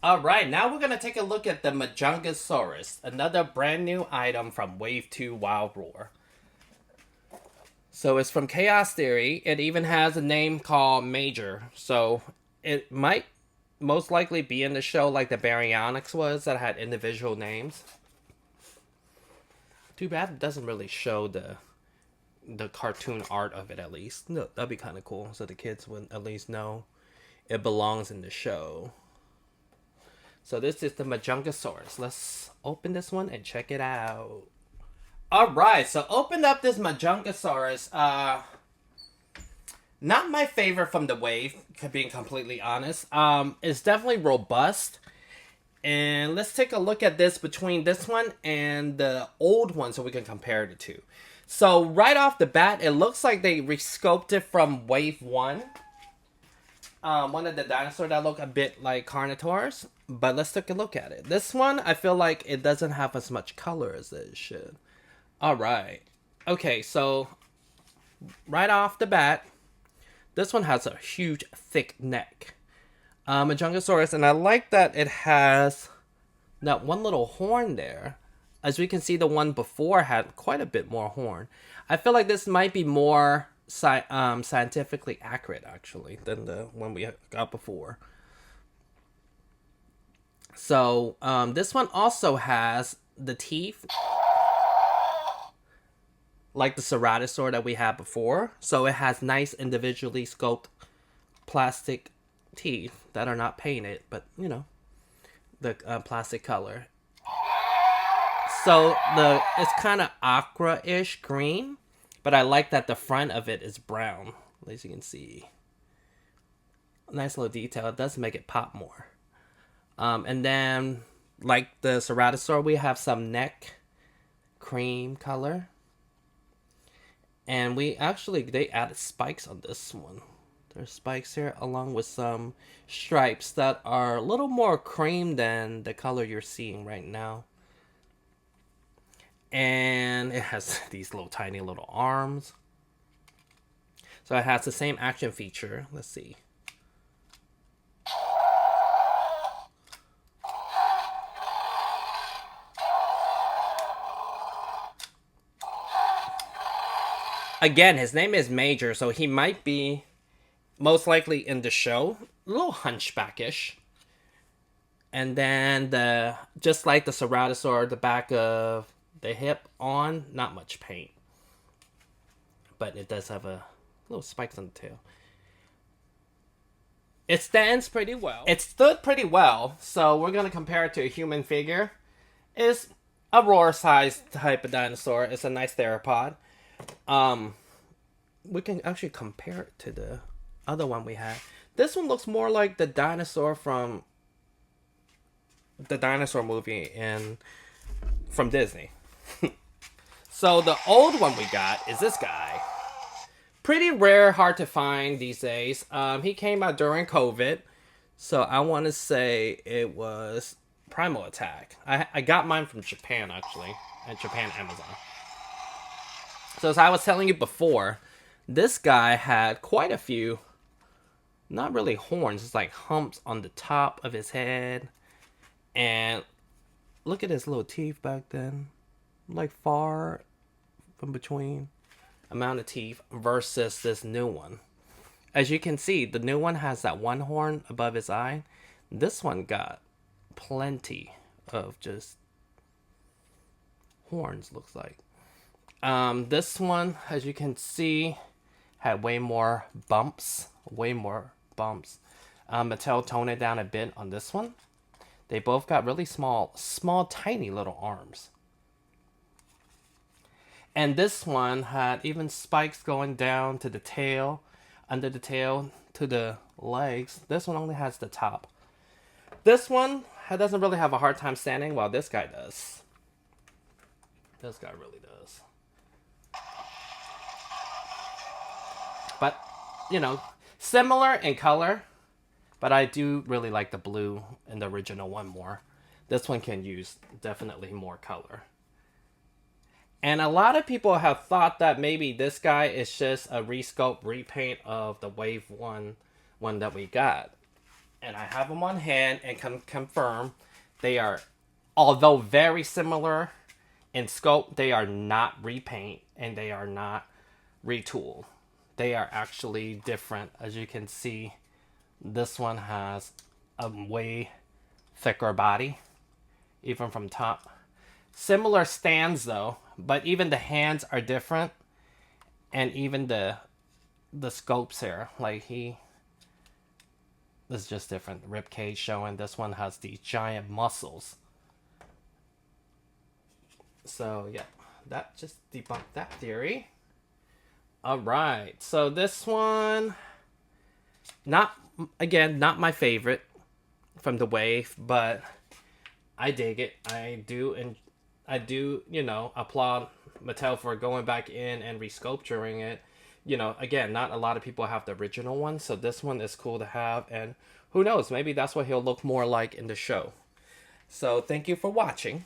Alright, now we're gonna take a look at the Majungasaurus, another brand new item from Wave 2 Wild Roar. So it's from Chaos Theory. It even has a name called Major. So it might most likely be in the show like the Baryonyx was that had individual names. Too bad it doesn't really show the cartoon art of it at least. No, that'd be kind of cool so the kids would at least know it belongs in the show. So this is the Majungasaurus. Let's open this one and check it out. Alright, so open up this Majungasaurus. Not my favorite from the wave, being completely honest. It's definitely robust. And let's take a look at this between this one and the old one so we can compare the two. So right off the bat, it looks like they resculpted it from Wave 1. One of the dinosaurs that look a bit like Carnotaurs. But let's take a look at it. This one, I feel like it doesn't have as much color as it should. Alright. Okay, so right off the bat, this one has a huge, thick neck. Majungasaurus, and I like that it has that one little horn there. As we can see, the one before had quite a bit more horn. I feel like this might be more scientifically accurate, actually, than the one we got before. So, this one also has the teeth like the Ceratosaur that we had before. So it has nice individually sculpted plastic teeth that are not painted, but you know, the plastic color. So it's kind of aqua-ish green, but I like that the front of it is brown, as you can see. Nice little detail. It does make it pop more. And then, like the Ceratosaur, we have some neck cream color. And they added spikes on this one. There's spikes here along with some stripes that are a little more cream than the color you're seeing right now. And it has these little tiny little arms. So it has the same action feature. Let's see. Again, his name is Major, so he might be most likely in the show. A little hunchbackish. And then just like the Ceratosaur, the back of the hip on, not much paint. But it does have a little spikes on the tail. It stands pretty well. It stood pretty well, so we're going to compare it to a human figure. It's a roar-sized type of dinosaur. It's a nice theropod. We can actually compare it to the other one we had. This one looks more like the dinosaur from the dinosaur movie from Disney. So the old one we got is this guy. Pretty rare, hard to find these days. He came out during COVID, so I want to say it was Primal Attack. I got mine from Japan, actually, at Japan Amazon. So as I was telling you before, this guy had quite a few, not really horns, it's like humps on the top of his head. And look at his little teeth back then. Like far from between amount of teeth versus this new one. As you can see, the new one has that one horn above his eye. This one got plenty of just horns, looks like. This one, as you can see, had way more bumps. Mattel toned it down a bit on this one. They both got really small, tiny little arms. And this one had even spikes going down to the tail, under the tail, to the legs. This one only has the top. This one doesn't really have a hard time standing, while this guy does. This guy really does. But, you know, similar in color, but I do really like the blue in the original one more. This one can use definitely more color. And a lot of people have thought that maybe this guy is just a resculpt, repaint of the Wave 1 one that we got. And I have them on hand and can confirm they are, although very similar in scope, they are not repaint and they are not retool. They are actually different. As you can see, this one has a way thicker body, even from top. Similar stands though, but even the hands are different, and even the scopes here, like this is just different. Rib cage showing. This one has these giant muscles. So yeah, that just debunked that theory. All right, so this one, not my favorite from the wave, but I dig it. I do, applaud Mattel for going back in and resculpturing it. Again, not a lot of people have the original one, so this one is cool to have, and who knows, maybe that's what he'll look more like in the show. So thank you for watching.